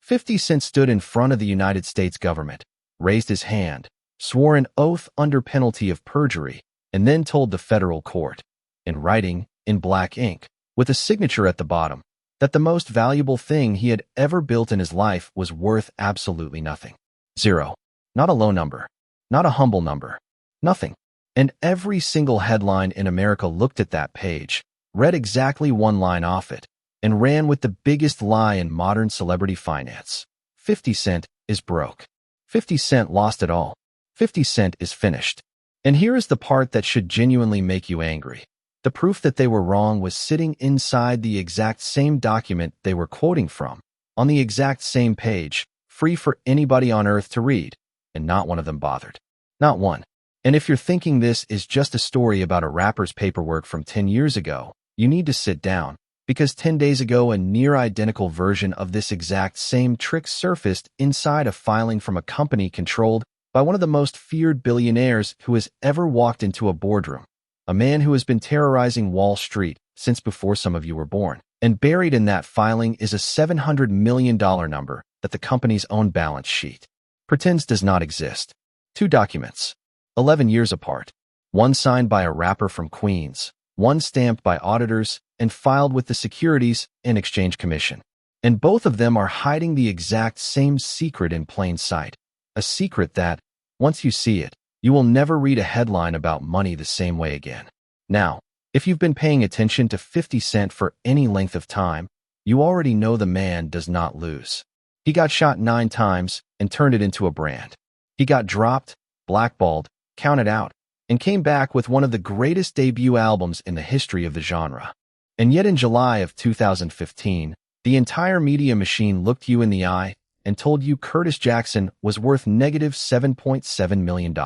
50 Cent stood in front of the United States government, raised his hand, swore an oath under penalty of perjury, and then told the federal court, in writing, in black ink, with a signature at the bottom, that the most valuable thing he had ever built in his life was worth absolutely nothing. Zero. Not a low number. Not a humble number. Nothing. And every single headline in America looked at that page, read exactly one line off it, and ran with the biggest lie in modern celebrity finance. 50 Cent is broke. 50 Cent lost it all. 50 Cent is finished. And here is the part that should genuinely make you angry. The proof that they were wrong was sitting inside the exact same document they were quoting from, on the exact same page, free for anybody on earth to read, and not one of them bothered. Not one. And if you're thinking this is just a story about a rapper's paperwork from 10 years ago, you need to sit down, because 10 days ago a near-identical version of this exact same trick surfaced inside a filing from a company controlled by one of the most feared billionaires who has ever walked into a boardroom, a man who has been terrorizing Wall Street since before some of you were born. And buried in that filing is a $700 million number that the company's own balance sheet pretends does not exist. 2 documents, 11 years apart, one signed by a rapper from Queens, one stamped by auditors and filed with the Securities and Exchange Commission. And both of them are hiding the exact same secret in plain sight. A secret that, once you see it, you will never read a headline about money the same way again. Now, if you've been paying attention to 50 Cent for any length of time, you already know the man does not lose. He got shot 9 times and turned it into a brand. He got dropped, blackballed, counted out, and came back with one of the greatest debut albums in the history of the genre. And yet in July of 2015, the entire media machine looked you in the eye and told you Curtis Jackson was worth negative $7.7 million.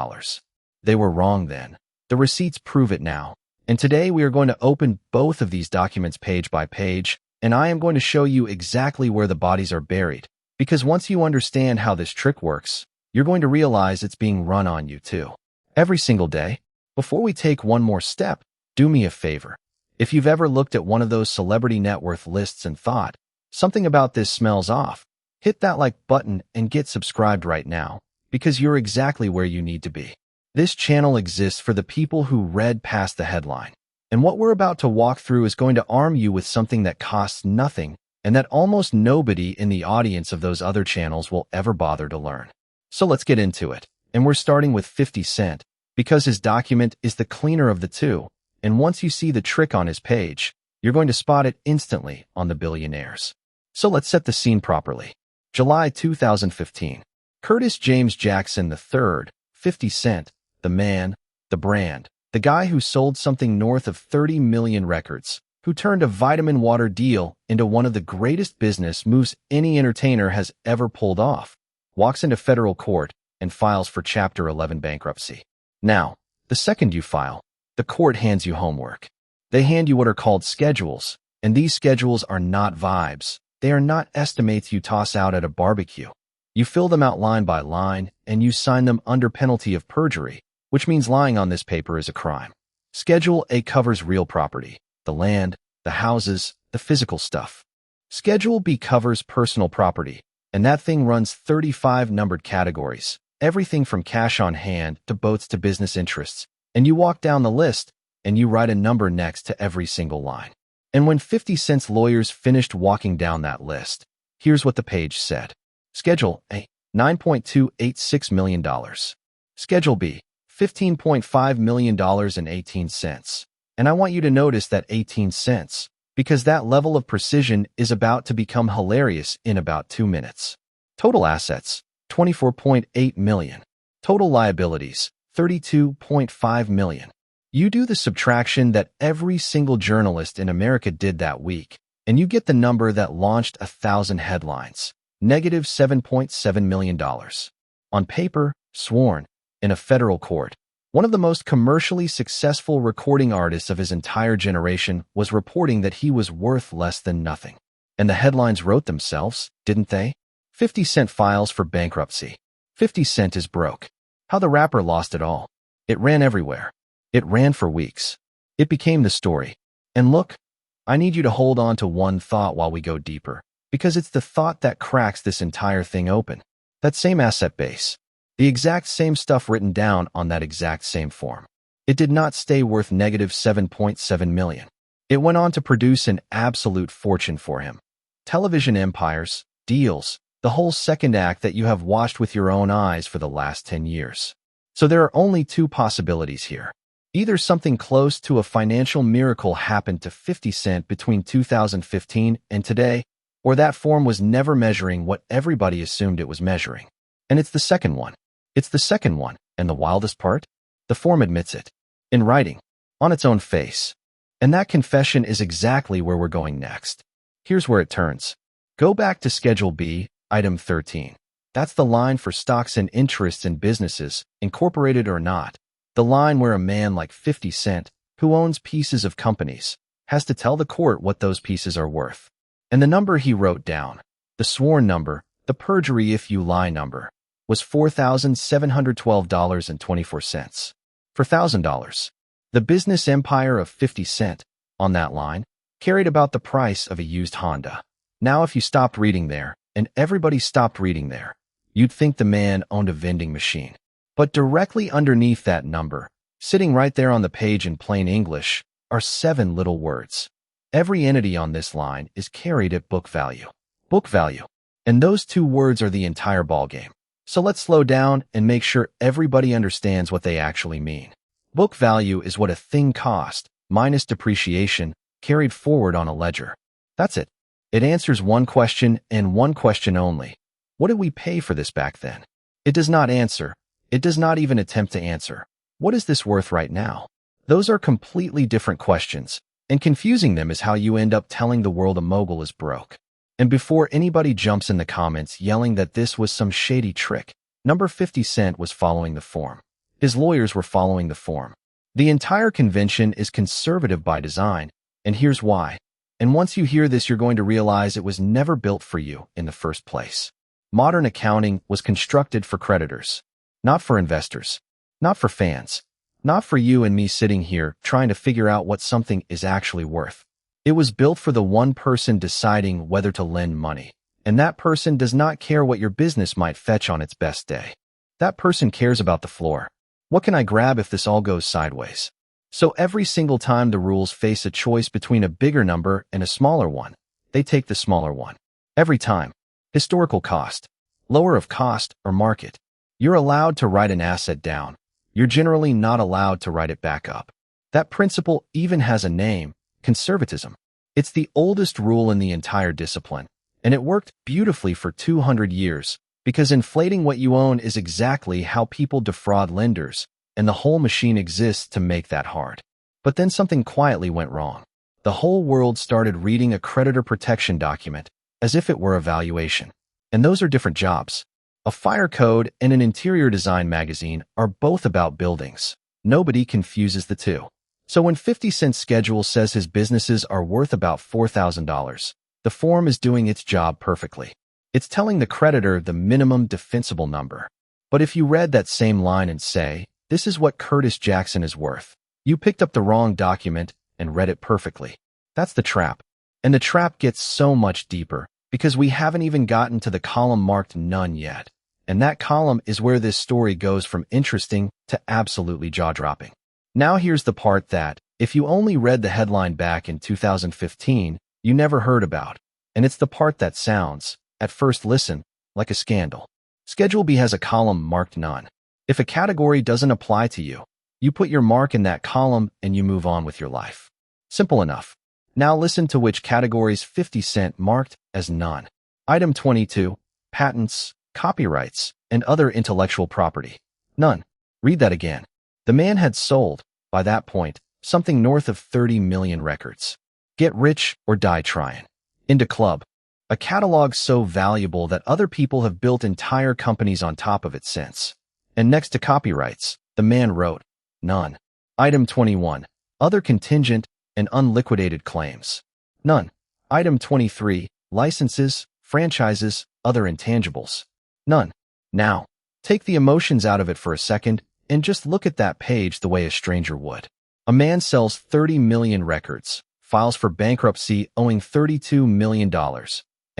They were wrong then. The receipts prove it now. And today we are going to open both of these documents page by page, and I am going to show you exactly where the bodies are buried. Because once you understand how this trick works, you're going to realize it's being run on you too. Every single day. Before we take one more step, do me a favor. If you've ever looked at one of those celebrity net worth lists and thought, something about this smells off, hit that like button and get subscribed right now, because you're exactly where you need to be. This channel exists for the people who read past the headline. And what we're about to walk through is going to arm you with something that costs nothing and that almost nobody in the audience of those other channels will ever bother to learn. So let's get into it. And we're starting with 50 Cent, because his document is the cleaner of the two, and once you see the trick on his page, you're going to spot it instantly on the billionaires. So let's set the scene properly. July 2015. Curtis James Jackson III, 50 Cent, the man, the brand, the guy who sold something north of 30 million records, who turned a vitamin water deal into one of the greatest business moves any entertainer has ever pulled off, walks into federal court and files for Chapter 11 bankruptcy. Now, the second you file, the court hands you homework. They hand you what are called schedules, and these schedules are not vibes. They are not estimates you toss out at a barbecue. You fill them out line by line, and you sign them under penalty of perjury, which means lying on this paper is a crime. Schedule A covers real property, the land, the houses, the physical stuff. Schedule B covers personal property, and that thing runs 35 numbered categories, everything from cash on hand to boats to business interests. And you walk down the list, and you write a number next to every single line. And when 50 Cent's lawyers finished walking down that list, here's what the page said. Schedule A, $9.286 million. Schedule B, $15.5 million and 18 cents. And I want you to notice that 18 cents, because that level of precision is about to become hilarious in about 2 minutes. Total assets, $24.8 million. Total liabilities, $32.5 million. You do the subtraction that every single journalist in America did that week, and you get the number that launched 1,000 headlines, negative $7.7 million. On paper, sworn, in a federal court, one of the most commercially successful recording artists of his entire generation was reporting that he was worth less than nothing. And the headlines wrote themselves, didn't they? 50 Cent files for bankruptcy. 50 Cent is broke. How the rapper lost it all. It ran everywhere. It ran for weeks. It became the story. And look, I need you to hold on to one thought while we go deeper, Because it's the thought that cracks this entire thing open. That same asset base. The exact same stuff written down on that exact same form. It did not stay worth negative 7.7 million. It went on to produce an absolute fortune for him. Television empires, deals, the whole second act that you have watched with your own eyes for the last 10 years. So there are only two possibilities here. Either something close to a financial miracle happened to 50 Cent between 2015 and today, or that form was never measuring what everybody assumed it was measuring. And it's the second one. It's the second one, and the wildest part? The form admits it. In writing. On its own face. And that confession is exactly where we're going next. Here's where it turns. Go back to Schedule B, Item 13. That's the line for stocks and interests in businesses, incorporated or not. The line where a man like 50 Cent, who owns pieces of companies, has to tell the court what those pieces are worth. And the number he wrote down, the sworn number, the perjury if you lie number, was $4,712.24. For $1,000. The business empire of 50 Cent, on that line, carried about the price of a used Honda. Now if you stopped reading there, and everybody stopped reading there, you'd think the man owned a vending machine. But directly underneath that number, sitting right there on the page in plain English, are 7 little words. Every entity on this line is carried at book value. Book value. And those 2 words are the entire ballgame. So let's slow down and make sure everybody understands what they actually mean. Book value is what a thing cost, minus depreciation, carried forward on a ledger. That's it. It answers one question and one question only. What did we pay for this back then? It does not answer. It does not even attempt to answer. What is this worth right now? Those are completely different questions, and confusing them is how you end up telling the world a mogul is broke. And before anybody jumps in the comments yelling that this was some shady trick, number 50 Cent was following the form. His lawyers were following the form. The entire convention is conservative by design, and here's why. And once you hear this, you're going to realize it was never built for you in the first place. Modern accounting was constructed for creditors. Not for investors, not for fans, not for you and me sitting here trying to figure out what something is actually worth. It was built for the one person deciding whether to lend money, and that person does not care what your business might fetch on its best day. That person cares about the floor. What can I grab if this all goes sideways? So every single time the rules face a choice between a bigger number and a smaller one, they take the smaller one. Every time. Historical cost, lower of cost or market. You're allowed to write an asset down. You're generally not allowed to write it back up. That principle even has a name, conservatism. It's the oldest rule in the entire discipline, and it worked beautifully for 200 years because inflating what you own is exactly how people defraud lenders, and the whole machine exists to make that hard. But then something quietly went wrong. The whole world started reading a creditor protection document as if it were a valuation. And those are different jobs. A fire code and an interior design magazine are both about buildings. Nobody confuses the two. So when 50 Cent's schedule says his businesses are worth about $4,000, the form is doing its job perfectly. It's telling the creditor the minimum defensible number. But if you read that same line and say, this is what Curtis Jackson is worth, you picked up the wrong document and read it perfectly. That's the trap. And the trap gets so much deeper because we haven't even gotten to the column marked none yet. And that column is where this story goes from interesting to absolutely jaw-dropping. Now here's the part that, if you only read the headline back in 2015, you never heard about. And it's the part that sounds, at first listen, like a scandal. Schedule B has a column marked none. If a category doesn't apply to you, you put your mark in that column and you move on with your life. Simple enough. Now listen to which categories 50 Cent marked as none. Item 22, patents, copyrights, and other intellectual property. None. Read that again. The man had sold, by that point, something north of 30 million records. Get rich or die trying. Into club. A catalog so valuable that other people have built entire companies on top of it since. And next to copyrights, the man wrote, none. Item 21, other contingent and unliquidated claims. None. Item 23, licenses, franchises, other intangibles. None. Now, take the emotions out of it for a second and just look at that page the way a stranger would. A man sells 30 million records, files for bankruptcy owing $32 million,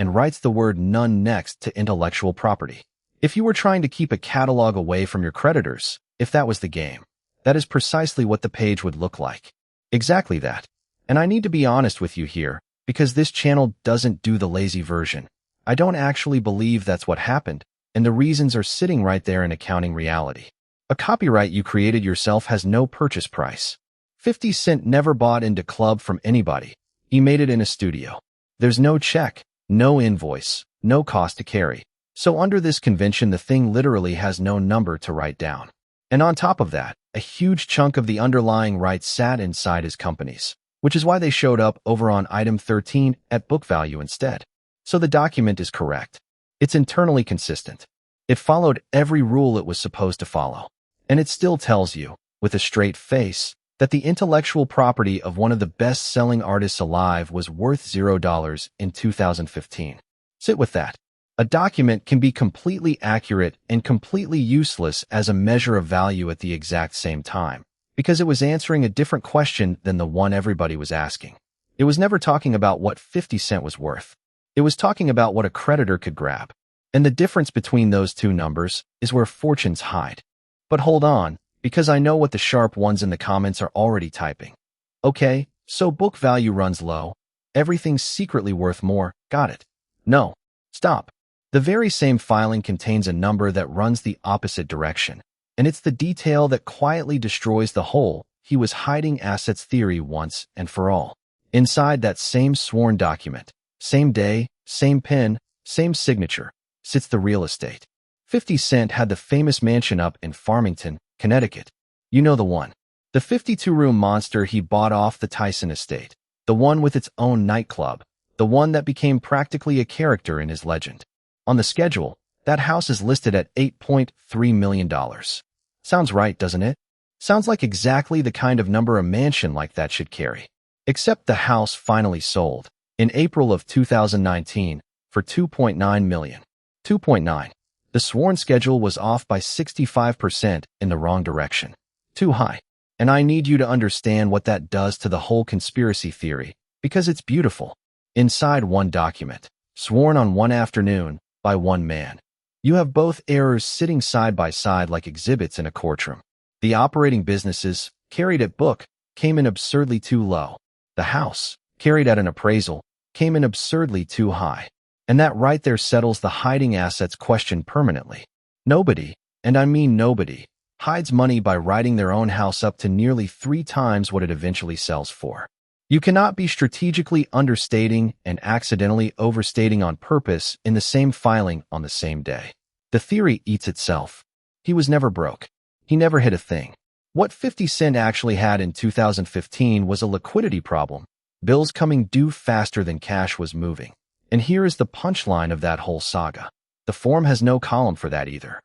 and writes the word none next to intellectual property. If you were trying to keep a catalog away from your creditors, if that was the game, that is precisely what the page would look like. Exactly that. And I need to be honest with you here, because this channel doesn't do the lazy version. I don't actually believe that's what happened, and the reasons are sitting right there in accounting reality. A copyright you created yourself has no purchase price. 50 Cent never bought into club from anybody. He made it in a studio. There's no check, no invoice, no cost to carry. So under this convention, the thing literally has no number to write down. And on top of that, a huge chunk of the underlying rights sat inside his companies, which is why they showed up over on item 13 at book value instead. So the document is correct. It's internally consistent. It followed every rule it was supposed to follow. And it still tells you, with a straight face, that the intellectual property of one of the best-selling artists alive was worth $0 in 2015. Sit with that. A document can be completely accurate and completely useless as a measure of value at the exact same time, because it was answering a different question than the one everybody was asking. It was never talking about what 50 Cent was worth. It was talking about what a creditor could grab. And the difference between those two numbers is where fortunes hide. But hold on, because I know what the sharp ones in the comments are already typing. Okay, so book value runs low. Everything's secretly worth more. Got it. No. Stop. The very same filing contains a number that runs the opposite direction, and it's the detail that quietly destroys the whole "he was hiding assets" theory once and for all. Inside that same sworn document, same day, same pen, same signature, sits the real estate. 50 Cent had the famous mansion up in Farmington, Connecticut. You know the one. The 52-room monster he bought off the Tyson estate. The one with its own nightclub. The one that became practically a character in his legend. On the schedule, that house is listed at $8.3 million. Sounds right, doesn't it? Sounds like exactly the kind of number a mansion like that should carry. Except the house finally sold, in April of 2019, for $2.9 million. 2.9. The sworn schedule was off by 65% in the wrong direction. Too high. And I need you to understand what that does to the whole conspiracy theory, because it's beautiful. Inside one document, sworn on one afternoon, by one man, you have both errors sitting side by side like exhibits in a courtroom. The operating businesses, carried at book, came in absurdly too low. The house, carried at an appraisal, came in absurdly too high. And that right there settles the hiding assets question permanently. Nobody, and I mean nobody, hides money by writing their own house up to nearly 3 times what it eventually sells for. You cannot be strategically understating and accidentally overstating on purpose in the same filing on the same day. The theory eats itself. He was never broke. He never hit a thing. What 50 Cent actually had in 2015 was a liquidity problem. Bills coming due faster than cash was moving. And here is the punchline of that whole saga. The form has no column for that either.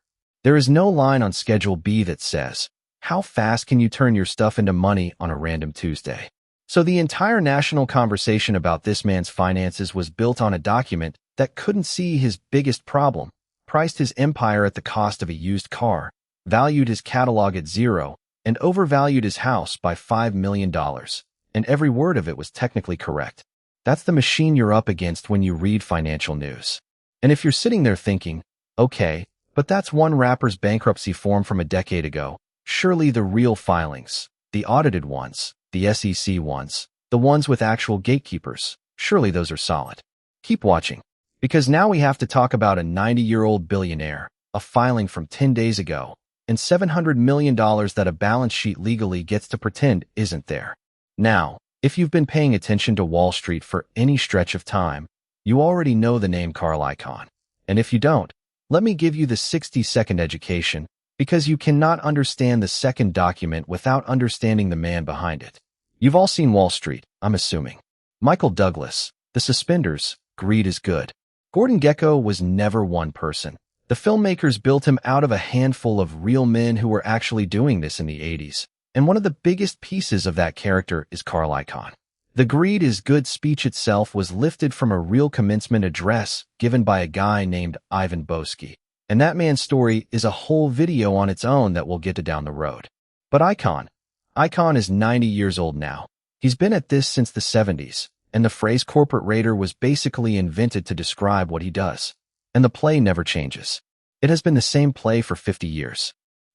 There is no line on Schedule B that says, how fast can you turn your stuff into money on a random Tuesday? So the entire national conversation about this man's finances was built on a document that couldn't see his biggest problem, priced his empire at the cost of a used car, valued his catalog at 0, and overvalued his house by $5 million. And every word of it was technically correct. That's the machine you're up against when you read financial news. And if you're sitting there thinking, okay, but that's one rapper's bankruptcy form from a decade ago, surely the real filings, the audited ones, the SEC ones, the ones with actual gatekeepers, surely those are solid. Keep watching, because now we have to talk about a 90-year-old billionaire, a filing from 10 days ago, and $700 million that a balance sheet legally gets to pretend isn't there. Now, if you've been paying attention to Wall Street for any stretch of time, you already know the name Carl Icahn. And if you don't, let me give you the 60-second education, because you cannot understand the second document without understanding the man behind it. You've all seen Wall Street, I'm assuming. Michael Douglas, The Suspenders, Greed is Good. Gordon Gekko was never one person. The filmmakers built him out of a handful of real men who were actually doing this in the 80s, and one of the biggest pieces of that character is Carl Icahn. The Greed is Good speech itself was lifted from a real commencement address given by a guy named Ivan Boesky. And that man's story is a whole video on its own that we'll get to down the road. But Icahn is 90 years old now. He's been at this since the 70s, and the phrase corporate raider was basically invented to describe what he does. And the play never changes. It has been the same play for 50 years.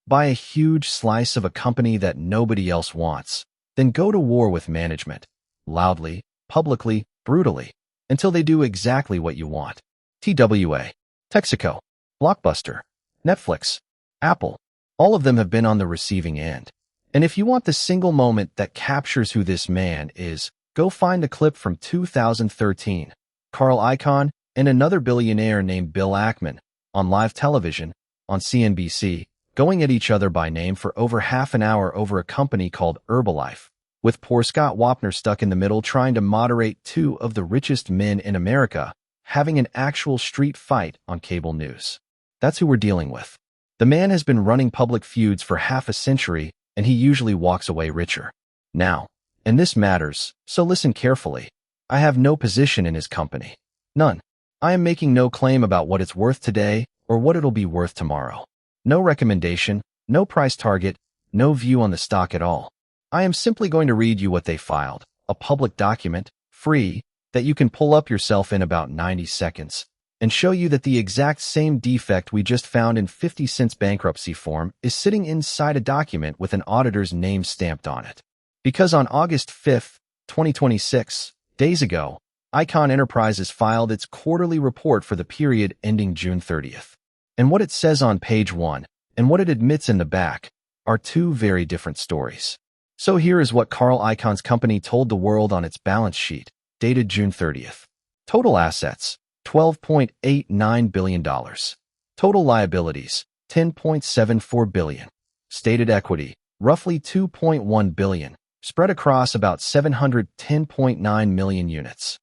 Buy a huge slice of a company that nobody else wants, then go to war with management, loudly, publicly, brutally, until they do exactly what you want. TWA, Texaco, Blockbuster, Netflix, Apple, all of them have been on the receiving end. And if you want the single moment that captures who this man is, go find a clip from 2013. Carl Icahn and another billionaire named Bill Ackman, on live television, on CNBC, going at each other by name for over half an hour over a company called Herbalife, with poor Scott Wapner stuck in the middle trying to moderate two of the richest men in America, having an actual street fight on cable news. That's who we're dealing with. The man has been running public feuds for half a century, and he usually walks away richer. Now, and this matters, so listen carefully. I have no position in his company. None. I am making no claim about what it's worth today or what it'll be worth tomorrow. No recommendation, no price target, no view on the stock at all. I am simply going to read you what they filed, a public document, free, that you can pull up yourself in about 90 seconds, and show you that the exact same defect we just found in 50 Cent's bankruptcy form is sitting inside a document with an auditor's name stamped on it. Because on August 5th, 2026, days ago, Icahn Enterprises filed its quarterly report for the period ending June 30th. And what it says on page 1 and what it admits in the back are two very different stories. So here is what Carl Icahn's company told the world on its balance sheet, dated June 30th. Total assets, $12.89 billion. Total liabilities, $10.74 billion. Stated equity, roughly $2.1 billion, spread across about 710.9 million units.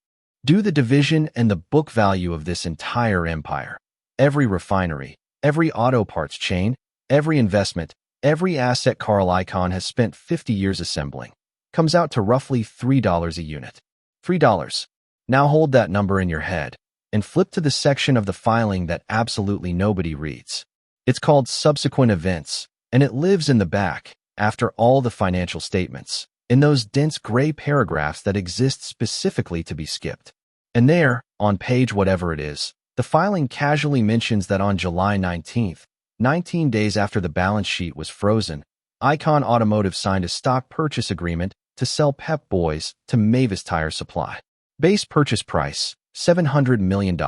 Do the division and the book value of this entire empire. Every refinery, every auto parts chain, every investment, every asset Carl Icahn has spent 50 years assembling, comes out to roughly $3 a unit. $3. Now hold that number in your head and flip to the section of the filing that absolutely nobody reads. It's called Subsequent Events, and it lives in the back, after all the financial statements, in those dense gray paragraphs that exist specifically to be skipped. And there, on page whatever it is, the filing casually mentions that on July 19th, 19 days after the balance sheet was frozen, Icahn Automotive signed a stock purchase agreement to sell Pep Boys to Mavis Tire Supply. Base purchase price, $700 million.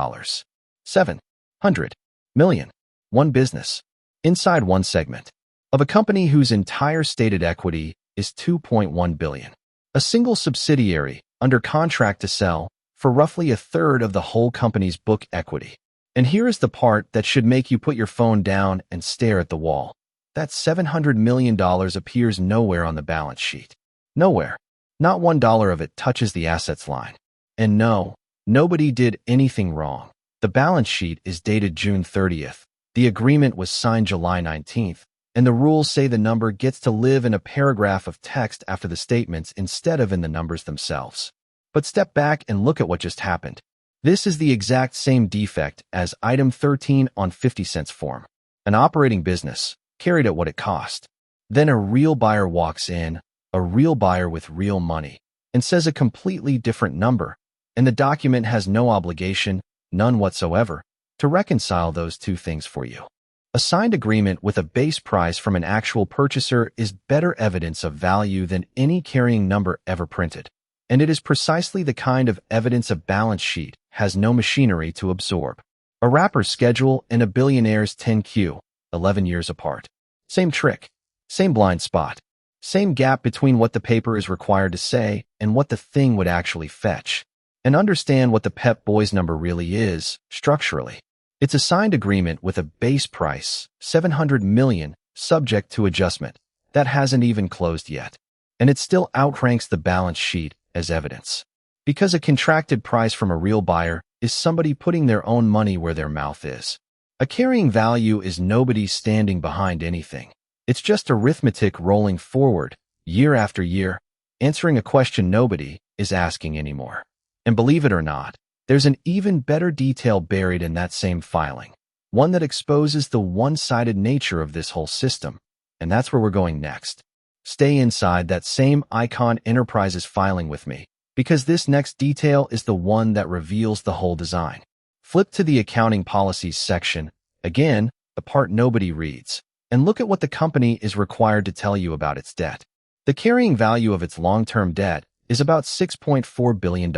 700 million. One business. Inside one segment. Of a company whose entire stated equity is $2.1 billion. A single subsidiary, under contract to sell, for roughly a third of the whole company's book equity. And here is the part that should make you put your phone down and stare at the wall. That $700 million appears nowhere on the balance sheet. Nowhere. Not $1 of it touches the assets line. And no, nobody did anything wrong. The balance sheet is dated June 30th. The agreement was signed July 19th, and the rules say the number gets to live in a paragraph of text after the statements instead of in the numbers themselves. But step back and look at what just happened. This is the exact same defect as item 13 on 50 Cent's form. An operating business, carried at what it cost. Then a real buyer walks in, a real buyer with real money, and says a completely different number, and the document has no obligation, none whatsoever, to reconcile those two things for you. A signed agreement with a base price from an actual purchaser is better evidence of value than any carrying number ever printed. And it is precisely the kind of evidence a balance sheet has no machinery to absorb. A rapper's schedule and a billionaire's 10Q, 11 years apart. Same trick, same blind spot, same gap between what the paper is required to say and what the thing would actually fetch. And understand what the Pep Boys number really is, structurally. It's a signed agreement with a base price, $700 million, subject to adjustment, that hasn't even closed yet. And it still outranks the balance sheet as evidence. Because a contracted price from a real buyer is somebody putting their own money where their mouth is. A carrying value is nobody standing behind anything. It's just arithmetic rolling forward, year after year, answering a question nobody is asking anymore. And believe it or not, there's an even better detail buried in that same filing, one that exposes the one-sided nature of this whole system, and that's where we're going next. Stay inside that same Icahn Enterprises filing with me, because this next detail is the one that reveals the whole design. Flip to the accounting policies section, again, the part nobody reads, and look at what the company is required to tell you about its debt. The carrying value of its long-term debt is about $6.4 billion.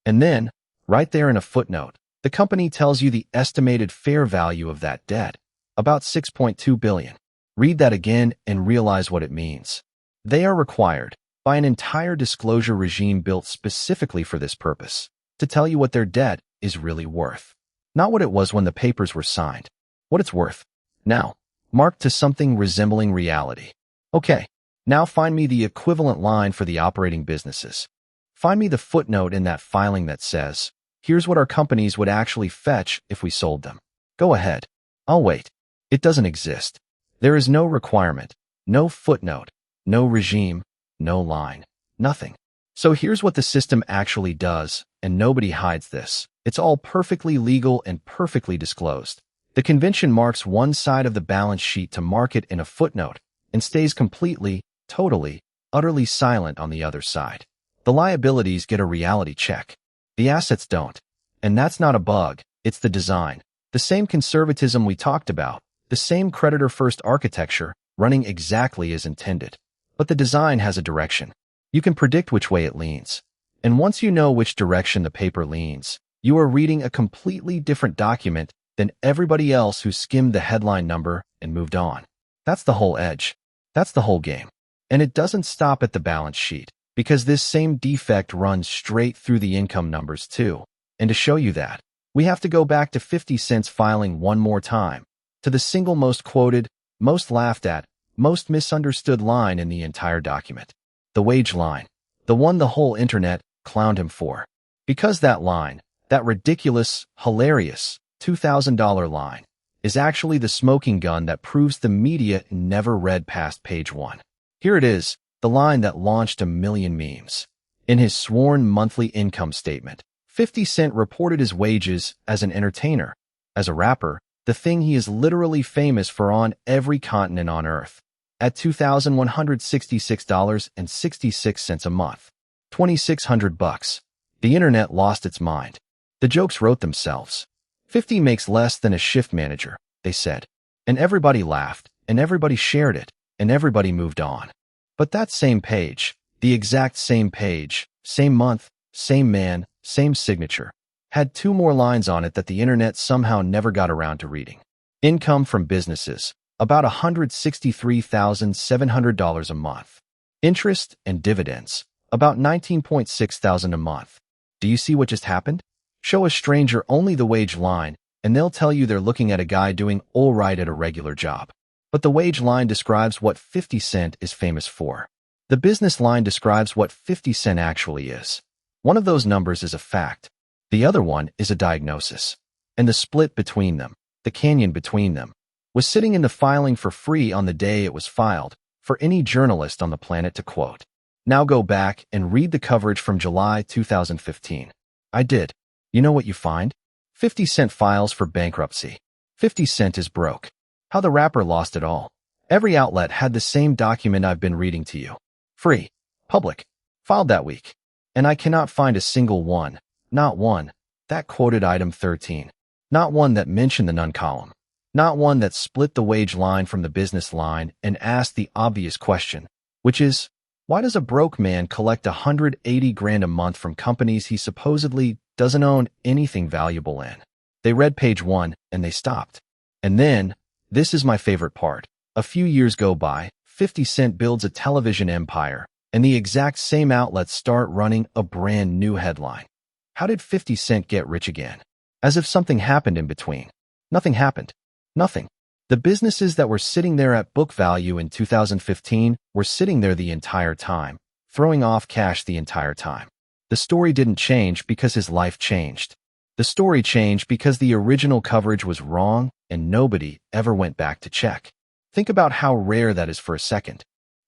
And then, right there in a footnote, the company tells you the estimated fair value of that debt, about $6.2 billion. Read that again and realize what it means. They are required, by an entire disclosure regime built specifically for this purpose, to tell you what their debt is really worth. Not what it was when the papers were signed, what it's worth now, marked to something resembling reality. Okay, now find me the equivalent line for the operating businesses. Find me the footnote in that filing that says, here's what our companies would actually fetch if we sold them. Go ahead. I'll wait. It doesn't exist. There is no requirement, no footnote, no regime, no line, nothing. So here's what the system actually does, and nobody hides this. It's all perfectly legal and perfectly disclosed. The convention marks one side of the balance sheet to mark it in a footnote and stays completely, totally, utterly silent on the other side. The liabilities get a reality check. The assets don't. And that's not a bug, it's the design. The same conservatism we talked about, the same creditor-first architecture, running exactly as intended. But the design has a direction. You can predict which way it leans. And once you know which direction the paper leans, you are reading a completely different document than everybody else who skimmed the headline number and moved on. That's the whole edge. That's the whole game. And it doesn't stop at the balance sheet, because this same defect runs straight through the income numbers too. And to show you that, we have to go back to 50 Cent's filing one more time, to the single most quoted, most laughed at, most misunderstood line in the entire document. The wage line. The one the whole internet clowned him for. Because that line, that ridiculous, hilarious, $2,000 line, is actually the smoking gun that proves the media never read past page 1. Here it is, the line that launched a million memes. In his sworn monthly income statement, 50 Cent reported his wages as an entertainer, as a rapper, the thing he is literally famous for on every continent on Earth, at $2,166.66 a month. $2,600. The internet lost its mind. The jokes wrote themselves. 50 makes less than a shift manager, they said. And everybody laughed, and everybody shared it, and everybody moved on. But that same page, the exact same page, same month, same man, same signature, had 2 more lines on it that the internet somehow never got around to reading. Income from businesses, about $163,700 a month. Interest and dividends, about $19,600 a month. Do you see what just happened? Show a stranger only the wage line, and they'll tell you they're looking at a guy doing all right at a regular job. But the wage line describes what 50 Cent is famous for. The business line describes what 50 Cent actually is. One of those numbers is a fact. The other one is a diagnosis. And the split between them, the canyon between them, was sitting in the filing for free on the day it was filed, for any journalist on the planet to quote. Now go back and read the coverage from July 2015. I did. You know what you find? 50 Cent files for bankruptcy. 50 Cent is broke. How the rapper lost it all. Every outlet had the same document I've been reading to you. Free. Public. Filed that week. And I cannot find a single one, not one, that quoted item 13. Not one that mentioned the none column. Not one that split the wage line from the business line and asked the obvious question, which is, why does a broke man collect $180,000 a month from companies he supposedly doesn't own anything valuable in? They read page 1 and they stopped. And then, this is my favorite part. A few years go by, 50 Cent builds a television empire, and the exact same outlets start running a brand new headline. How did 50 Cent get rich again? As if something happened in between. Nothing happened. Nothing. The businesses that were sitting there at book value in 2015 were sitting there the entire time, throwing off cash the entire time. The story didn't change because his life changed. The story changed because the original coverage was wrong and nobody ever went back to check. Think about how rare that is for a second.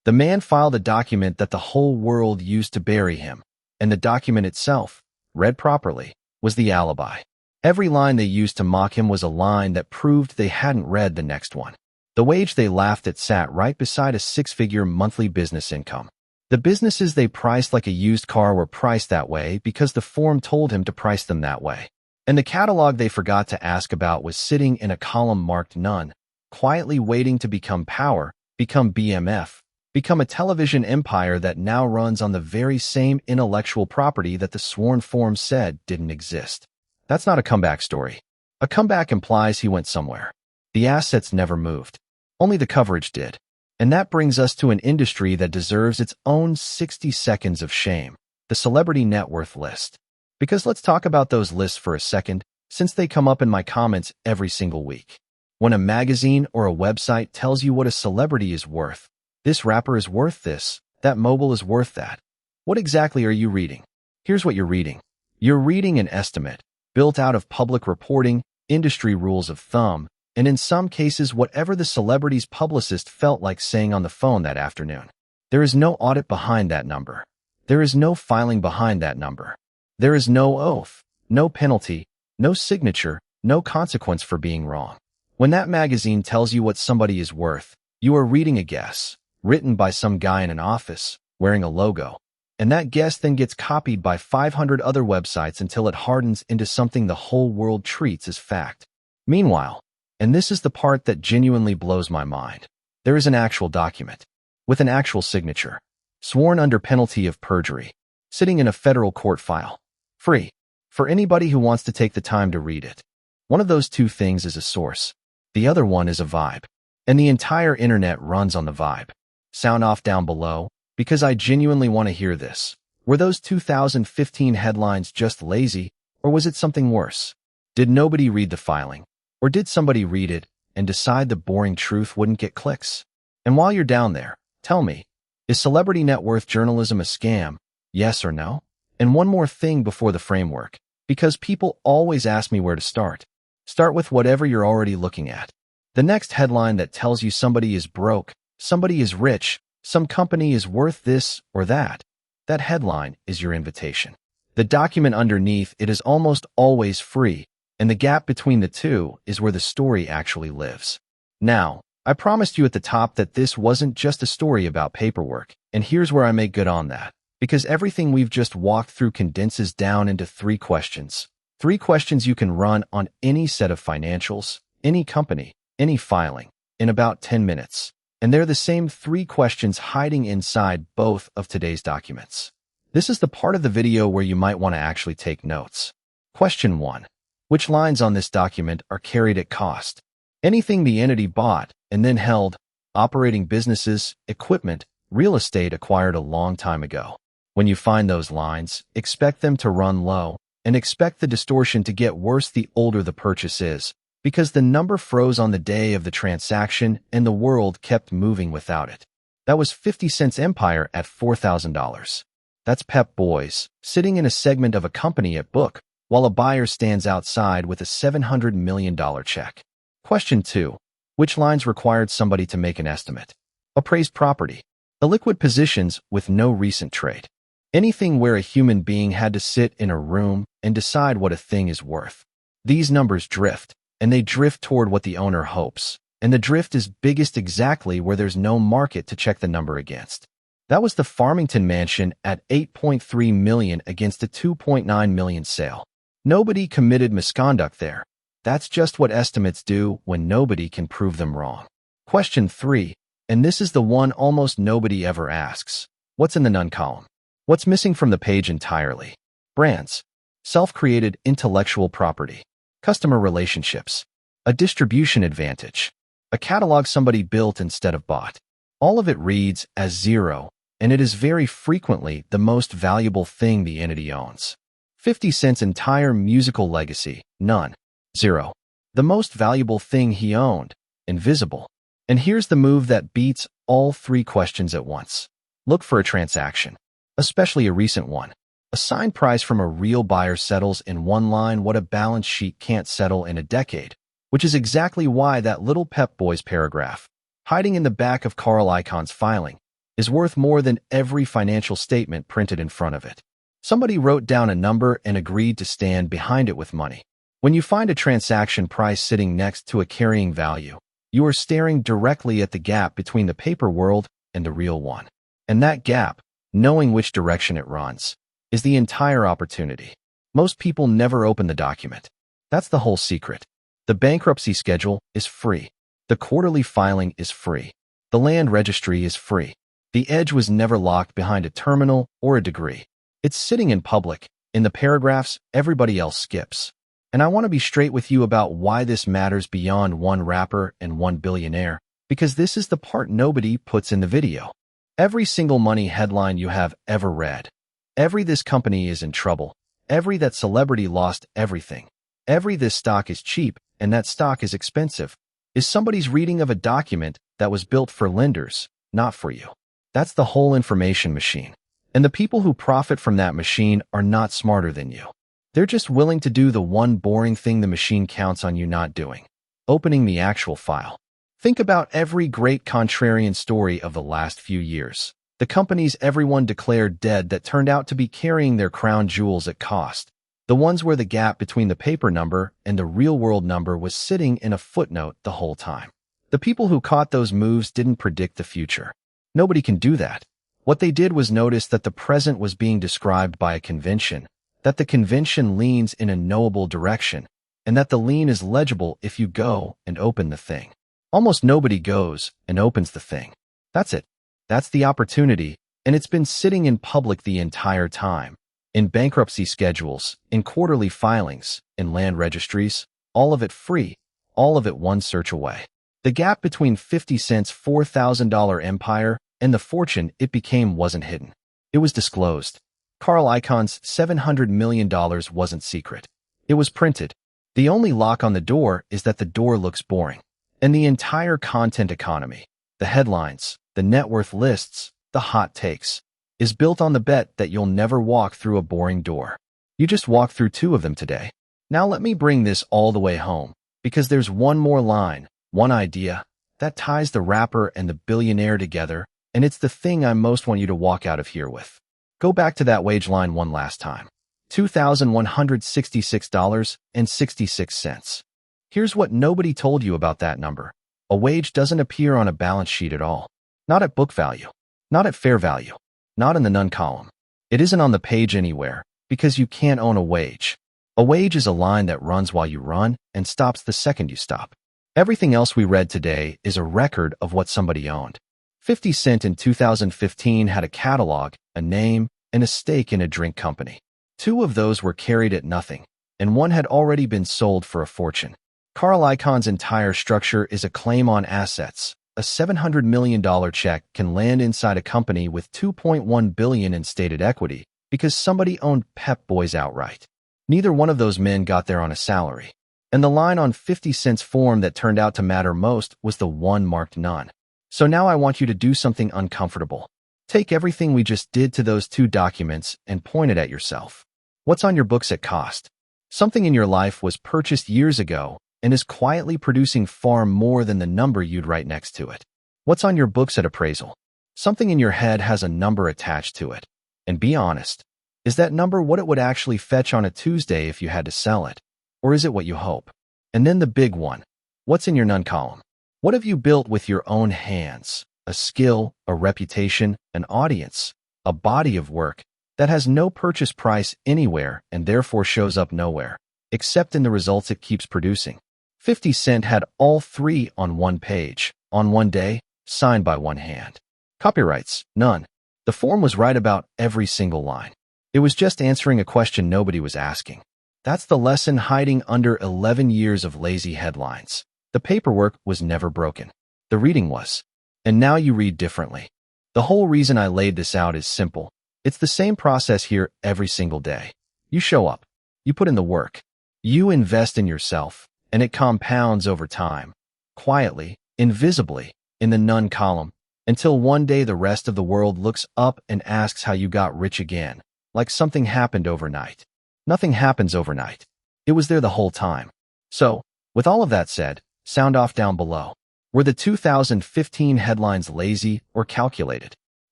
The man filed a document that the whole world used to bury him, and the document itself, read properly, was the alibi. Every line they used to mock him was a line that proved they hadn't read the next one. The wage they laughed at sat right beside a 6-figure monthly business income. The businesses they priced like a used car were priced that way because the form told him to price them that way. And the catalog they forgot to ask about was sitting in a column marked none, quietly waiting to become power, become BMF, become a television empire that now runs on the very same intellectual property that the sworn form said didn't exist. That's not a comeback story. A comeback implies he went somewhere. The assets never moved. Only the coverage did. And that brings us to an industry that deserves its own 60 seconds of shame, the celebrity net worth list. Because let's talk about those lists for a second, since they come up in my comments every single week. When a magazine or a website tells you what a celebrity is worth, this rapper is worth this, that mobile is worth that. What exactly are you reading? Here's what you're reading. You're reading an estimate, built out of public reporting, industry rules of thumb, and in some cases whatever the celebrity's publicist felt like saying on the phone that afternoon. There is no audit behind that number. There is no filing behind that number. There is no oath, no penalty, no signature, no consequence for being wrong. When that magazine tells you what somebody is worth, you are reading a guess, written by some guy in an office, wearing a logo. And that guess then gets copied by 500 other websites until it hardens into something the whole world treats as fact. Meanwhile, and this is the part that genuinely blows my mind, there is an actual document, with an actual signature, sworn under penalty of perjury, sitting in a federal court file, free, for anybody who wants to take the time to read it. One of those two things is a source. The other one is a vibe. And the entire internet runs on the vibe. Sound off down below, because I genuinely want to hear this. Were those 2015 headlines just lazy, or was it something worse? Did nobody read the filing? Or did somebody read it and decide the boring truth wouldn't get clicks? And while you're down there, tell me, is celebrity net worth journalism a scam? Yes or no? And one more thing before the framework, because people always ask me where to start. Start with whatever you're already looking at. The next headline that tells you somebody is broke, somebody is rich, some company is worth this or that. That headline is your invitation. The document underneath it is almost always free, and the gap between the two is where the story actually lives. Now, I promised you at the top that this wasn't just a story about paperwork, and here's where I make good on that. Because everything we've just walked through condenses down into 3 questions. 3 questions you can run on any set of financials, any company, any filing, in about 10 minutes. And they're the same 3 questions hiding inside both of today's documents. This is the part of the video where you might want to actually take notes. Question 1. Which lines on this document are carried at cost? Anything the entity bought and then held, operating businesses, equipment, real estate acquired a long time ago. When you find those lines, expect them to run low, and expect the distortion to get worse the older the purchase is, because the number froze on the day of the transaction and the world kept moving without it. That was 50 Cent's empire at $4,000. That's Pep Boys, sitting in a segment of a company at book, while a buyer stands outside with a $700 million check. Question 2. Which lines required somebody to make an estimate? Appraised property. Illiquid positions with no recent trade. Anything where a human being had to sit in a room and decide what a thing is worth. These numbers drift, and they drift toward what the owner hopes, and the drift is biggest exactly where there's no market to check the number against. That was the Farmington mansion at $8.3 million against a $2.9 million sale. Nobody committed misconduct there. That's just what estimates do when nobody can prove them wrong. Question 3, and this is the one almost nobody ever asks. What's in the none column? What's missing from the page entirely? Brands, self-created intellectual property, customer relationships, a distribution advantage, a catalog somebody built instead of bought. All of it reads as 0, and it is very frequently the most valuable thing the entity owns. 50 Cent's entire musical legacy, none. 0. The most valuable thing he owned, invisible. And here's the move that beats all 3 questions at once. Look for a transaction, especially a recent one. A signed price from a real buyer settles in one line what a balance sheet can't settle in a decade, which is exactly why that little Pep Boys paragraph, hiding in the back of Carl Icahn's filing, is worth more than every financial statement printed in front of it. Somebody wrote down a number and agreed to stand behind it with money. When you find a transaction price sitting next to a carrying value, you are staring directly at the gap between the paper world and the real one. And that gap, knowing which direction it runs, is the entire opportunity. Most people never open the document. That's the whole secret. The bankruptcy schedule is free. The quarterly filing is free. The land registry is free. The edge was never locked behind a terminal or a degree. It's sitting in public, in the paragraphs everybody else skips. And I want to be straight with you about why this matters beyond one rapper and one billionaire, because this is the part nobody puts in the video. Every single money headline you have ever read, every "this company is in trouble," every "that celebrity lost everything," every "this stock is cheap and that stock is expensive," is somebody's reading of a document that was built for lenders, not for you. That's the whole information machine. And the people who profit from that machine are not smarter than you. They're just willing to do the one boring thing the machine counts on you not doing: opening the actual file. Think about every great contrarian story of the last few years. The companies everyone declared dead that turned out to be carrying their crown jewels at cost. The ones where the gap between the paper number and the real-world number was sitting in a footnote the whole time. The people who caught those moves didn't predict the future. Nobody can do that. What they did was notice that the present was being described by a convention, that the convention leans in a knowable direction, and that the lean is legible if you go and open the thing. Almost nobody goes and opens the thing. That's it. That's the opportunity, and it's been sitting in public the entire time. In bankruptcy schedules, in quarterly filings, in land registries, all of it free, all of it one search away. The gap between 50 Cent's $4,000 empire and the fortune it became wasn't hidden. It was disclosed. Carl Icahn's $700 million wasn't secret. It was printed. The only lock on the door is that the door looks boring. And the entire content economy, the headlines, the net worth lists, the hot takes, is built on the bet that you'll never walk through a boring door. You just walked through 2 of them today. Now let me bring this all the way home, because there's one more line, one idea, that ties the rapper and the billionaire together, and it's the thing I most want you to walk out of here with. Go back to that wage line one last time. $2,166.66. Here's what nobody told you about that number. A wage doesn't appear on a balance sheet at all. Not at book value. Not at fair value. Not in the none column. It isn't on the page anywhere, because you can't own a wage. A wage is a line that runs while you run and stops the second you stop. Everything else we read today is a record of what somebody owned. 50 Cent in 2015 had a catalog, a name, and a stake in a drink company. 2 of those were carried at nothing, and 1 had already been sold for a fortune. Carl Icahn's entire structure is a claim on assets. A $700 million check can land inside a company with $2.1 billion in stated equity because somebody owned Pep Boys outright. Neither one of those men got there on a salary. And the line on 50 Cent's form that turned out to matter most was the one marked none. So now I want you to do something uncomfortable. Take everything we just did to those 2 documents and point it at yourself. What's on your books at cost? Something in your life was purchased years ago and is quietly producing far more than the number you'd write next to it. What's on your books at appraisal? Something in your head has a number attached to it. And be honest, is that number what it would actually fetch on a Tuesday if you had to sell it? Or is it what you hope? And then the big one. What's in your none column? What have you built with your own hands? A skill, a reputation, an audience, a body of work that has no purchase price anywhere and therefore shows up nowhere, except in the results it keeps producing. 50 Cent had all 3 on one page, on one day, signed by one hand. Copyrights, none. The form was right about every single line. It was just answering a question nobody was asking. That's the lesson hiding under 11 years of lazy headlines. The paperwork was never broken. The reading was. And now you read differently. The whole reason I laid this out is simple. It's the same process here every single day. You show up. You put in the work. You invest in yourself, and it compounds over time. Quietly, invisibly, in the none column, until one day the rest of the world looks up and asks how you got rich again, like something happened overnight. Nothing happens overnight. It was there the whole time. So, with all of that said, sound off down below. Were the 2015 headlines lazy or calculated?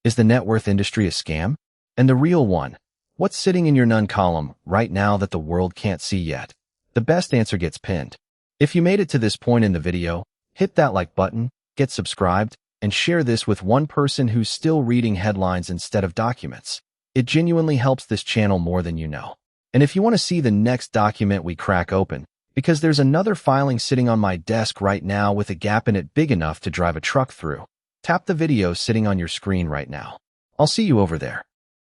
Is the net worth industry a scam? And the real one, what's sitting in your none column right now that the world can't see yet? The best answer gets pinned. If you made it to this point in the video, hit that like button, get subscribed, and share this with one person who's still reading headlines instead of documents. It genuinely helps this channel more than you know. And if you want to see the next document we crack open, because there's another filing sitting on my desk right now with a gap in it big enough to drive a truck through, tap the video sitting on your screen right now. I'll see you over there.